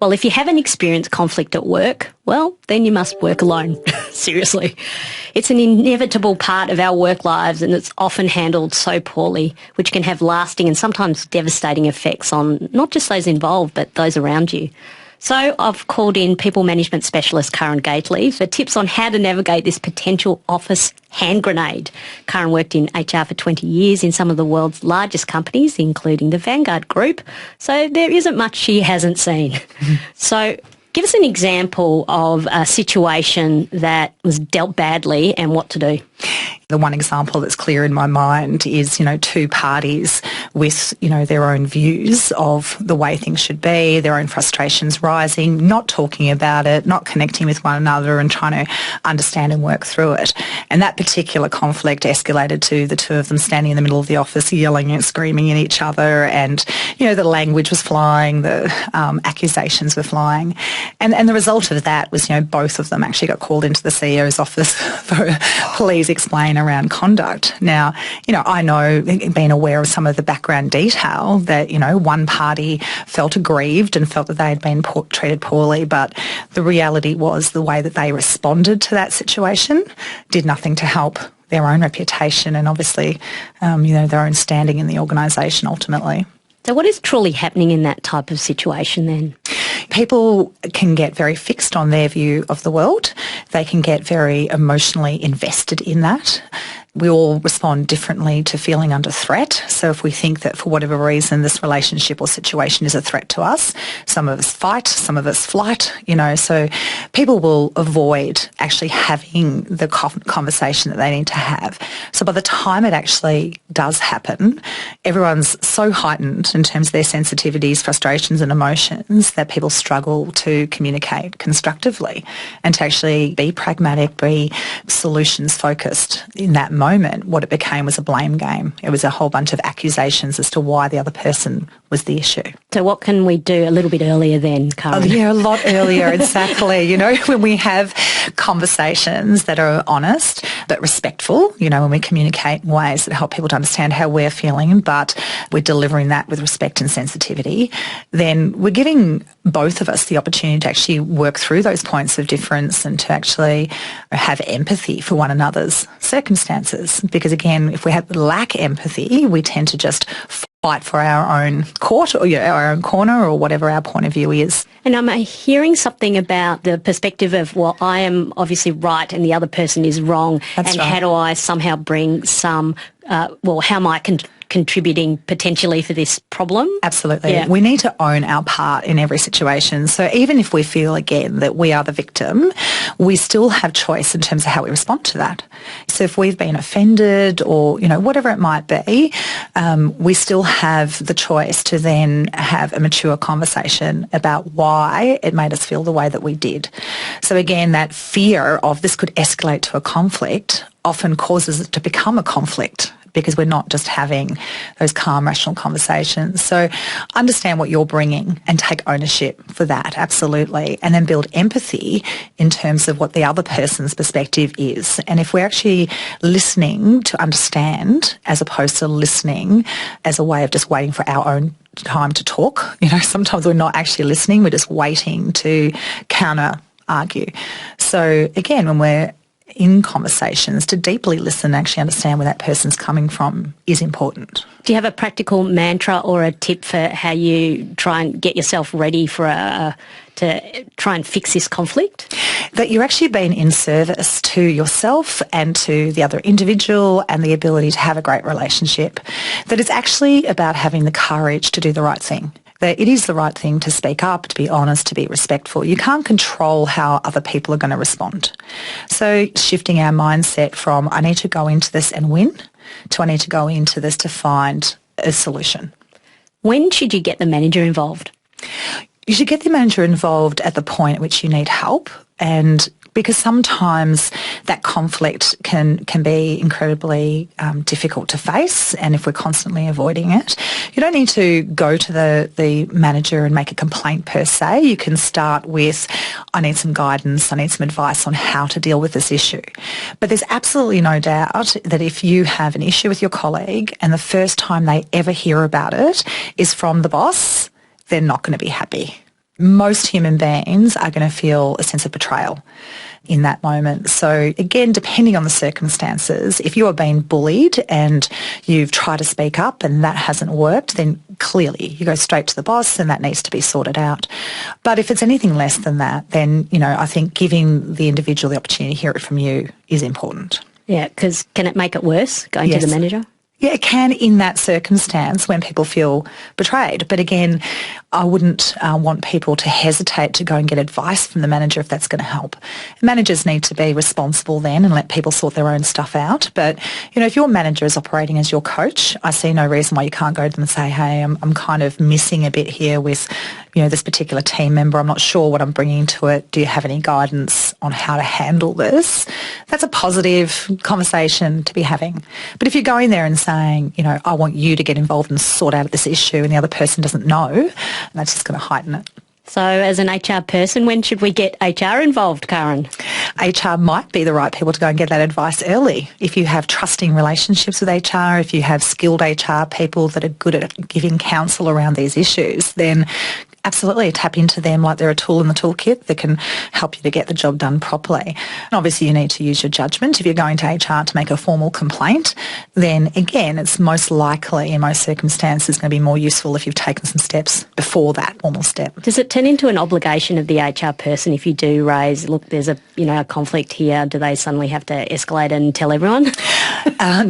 Well, if you haven't experienced conflict at work, well, then you must work alone. Seriously. It's an inevitable part of our work lives, and it's often handled so poorly, which can have lasting and sometimes devastating effects on not just those involved, but those around you. So I've called in people management specialist Karen Gately for tips on how to navigate this potential office hand grenade. Karen worked in HR for 20 years in some of the world's largest companies, including the Vanguard Group, so there isn't much she hasn't seen. So give us an example of a situation that was dealt badly and what to do. The one example that's clear in my mind is, two parties with, their own views of the way things should be, their own frustrations rising, not talking about it, not connecting with one another and trying to understand and work through it. And that particular conflict escalated to the two of them standing in the middle of the office, yelling and screaming at each other, and, the language was flying, the accusations were flying. And the result of that was, both of them actually got called into the CEO's office for please explain around conduct. Now, I know, being aware of some of the background detail, that, one party felt aggrieved and felt that they had been treated poorly, but the reality was the way that they responded to that situation did nothing to help their own reputation and obviously, their own standing in the organisation ultimately. So what is truly happening in that type of situation then? People can get very fixed on their view of the world. They can get very emotionally invested in that. We all respond differently to feeling under threat. So if we think that for whatever reason this relationship or situation is a threat to us, some of us fight, some of us flight, so people will avoid actually having the conversation that they need to have. So by the time it actually does happen, everyone's so heightened in terms of their sensitivities, frustrations and emotions that people struggle to communicate constructively and to actually be pragmatic, be solutions focused in that moment. What it became was a blame game. It was a whole bunch of accusations as to why the other person was the issue. So what can we do a little bit earlier then, Karen? Oh, yeah, a lot earlier, exactly. When we have conversations that are honest but respectful, when we communicate in ways that help people to understand how we're feeling, but we're delivering that with respect and sensitivity, then we're giving both of us the opportunity to actually work through those points of difference and to actually have empathy for one another's circumstances. Because again, if we lack empathy, we tend to just fight for our own court or our own corner or whatever our point of view is. And I'm hearing something about the perspective of, well, I am obviously right and the other person is wrong. That's and right. How do I somehow bring some, how am I contributing potentially for this problem? Absolutely. Yeah. We need to own our part in every situation. So even if we feel, again, that we are the victim, we still have choice in terms of how we respond to that. So if we've been offended or, whatever it might be, we still have the choice to then have a mature conversation about why it made us feel the way that we did. So again, that fear of this could escalate to a conflict often causes it to become a conflict, because we're not just having those calm, rational conversations. So understand what you're bringing and take ownership for that, absolutely, and then build empathy in terms of what the other person's perspective is. And if we're actually listening to understand as opposed to listening as a way of just waiting for our own time to talk, sometimes we're not actually listening, we're just waiting to counter argue. So again, when we're in conversations, to deeply listen and actually understand where that person's coming from is important. Do you have a practical mantra or a tip for how you try and get yourself ready for to try and fix this conflict? That you're actually being in service to yourself and to the other individual and the ability to have a great relationship. That it's actually about having the courage to do the right thing. That it is the right thing to speak up, to be honest, to be respectful. You can't control how other people are going to respond. So shifting our mindset from I need to go into this and win to I need to go into this to find a solution. When should you get the manager involved? You should get the manager involved at the point at which you need help, and because sometimes that conflict can be incredibly difficult to face, and if we're constantly avoiding it, you don't need to go to the manager and make a complaint per se. You can start with, I need some guidance, I need some advice on how to deal with this issue. But there's absolutely no doubt that if you have an issue with your colleague and the first time they ever hear about it is from the boss, they're not going to be happy. Most human beings are going to feel a sense of betrayal in that moment. So again, depending on the circumstances, if you are being bullied and you've tried to speak up and that hasn't worked, then clearly you go straight to the boss and that needs to be sorted out. But if it's anything less than that, then, I think giving the individual the opportunity to hear it from you is important. Yeah, because can it make it worse going to the manager? Yeah, it can in that circumstance when people feel betrayed. But again, I wouldn't want people to hesitate to go and get advice from the manager if that's going to help. Managers need to be responsible then and let people sort their own stuff out. But, if your manager is operating as your coach, I see no reason why you can't go to them and say, hey, I'm kind of missing a bit here with, this particular team member. I'm not sure what I'm bringing to it. Do you have any guidance on how to handle this? That's a positive conversation to be having. But if you're going there and saying, I want you to get involved and sort out this issue and the other person doesn't know, that's just going to heighten it. So as an HR person, when should we get HR involved, Karen? HR might be the right people to go and get that advice early. If you have trusting relationships with HR, if you have skilled HR people that are good at giving counsel around these issues, then absolutely tap into them like they're a tool in the toolkit that can help you to get the job done properly. And obviously you need to use your judgment. If you're going to HR to make a formal complaint, then again, it's most likely in most circumstances going to be more useful if you've taken some steps before that formal step. Does it turn into an obligation of the HR person if you do raise, look, there's a conflict here, do they suddenly have to escalate and tell everyone?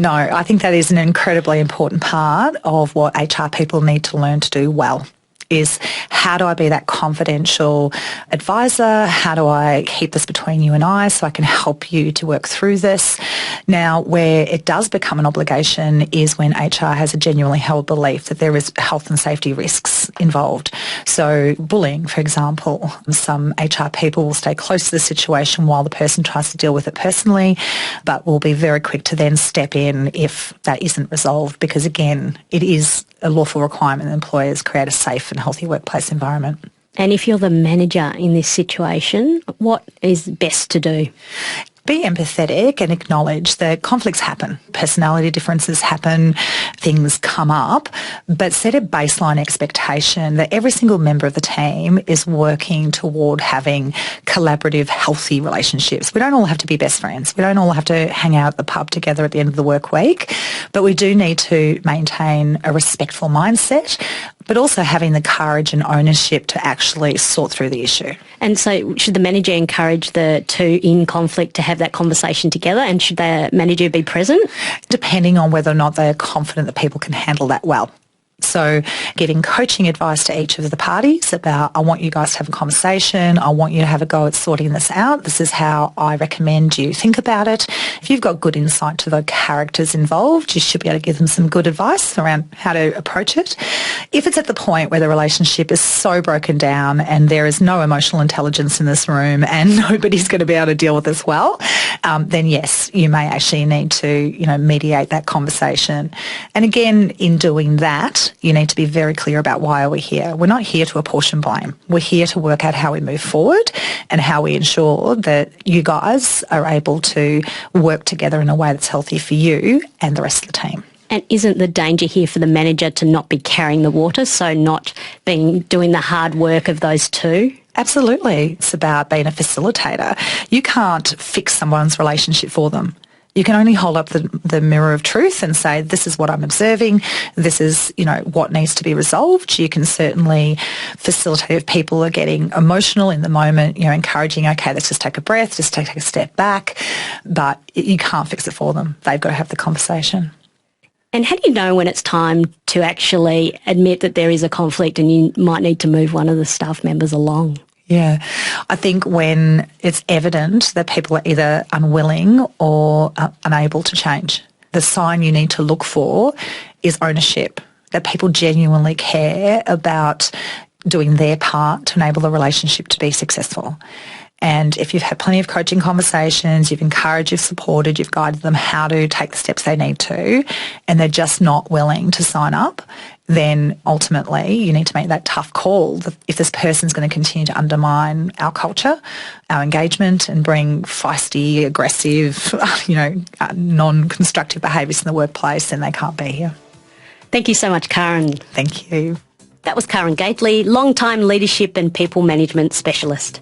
No, I think that is an incredibly important part of what HR people need to learn to do well. Is how do I be that confidential advisor? How do I keep this between you and I so I can help you to work through this? Now, where it does become an obligation is when HR has a genuinely held belief that there is health and safety risks involved. So bullying, for example, some HR people will stay close to the situation while the person tries to deal with it personally, but will be very quick to then step in if that isn't resolved because, again, it is a lawful requirement that employers create a safe and healthy workplace environment. And if you're the manager in this situation, what is best to do? Be empathetic and acknowledge that conflicts happen, personality differences happen, things come up, but set a baseline expectation that every single member of the team is working toward having collaborative, healthy relationships. We don't all have to be best friends. We don't all have to hang out at the pub together at the end of the work week, but we do need to maintain a respectful mindset, but also having the courage and ownership to actually sort through the issue. And so should the manager encourage the two in conflict to have that conversation together, and should the manager be present? Depending on whether or not they are confident that people can handle that well. So giving coaching advice to each of the parties about, I want you guys to have a conversation, I want you to have a go at sorting this out, this is how I recommend you think about it. If you've got good insight to the characters involved, you should be able to give them some good advice around how to approach it. If it's at the point where the relationship is so broken down and there is no emotional intelligence in this room and nobody's going to be able to deal with this well, then yes, you may actually need to, mediate that conversation. And again, in doing that, you need to be very clear about why are we here. We're not here to apportion blame. We're here to work out how we move forward and how we ensure that you guys are able to work together in a way that's healthy for you and the rest of the team. And isn't the danger here for the manager to not be carrying the water, so not doing the hard work of those two? Absolutely. It's about being a facilitator. You can't fix someone's relationship for them. You can only hold up the mirror of truth and say, this is what I'm observing, this is, what needs to be resolved. You can certainly facilitate if people are getting emotional in the moment, encouraging, okay, let's just take a breath, just take a step back, but you can't fix it for them. They've got to have the conversation. And how do you know when it's time to actually admit that there is a conflict and you might need to move one of the staff members along? Yeah, I think when it's evident that people are either unwilling or unable to change, the sign you need to look for is ownership, that people genuinely care about doing their part to enable the relationship to be successful. And if you've had plenty of coaching conversations, you've encouraged, you've supported, you've guided them how to take the steps they need to, and they're just not willing to sign up, then ultimately you need to make that tough call that if this person's going to continue to undermine our culture, our engagement, and bring feisty, aggressive, non-constructive behaviours in the workplace, then they can't be here. Thank you so much, Karen. Thank you. That was Karen Gately, long-time leadership and people management specialist.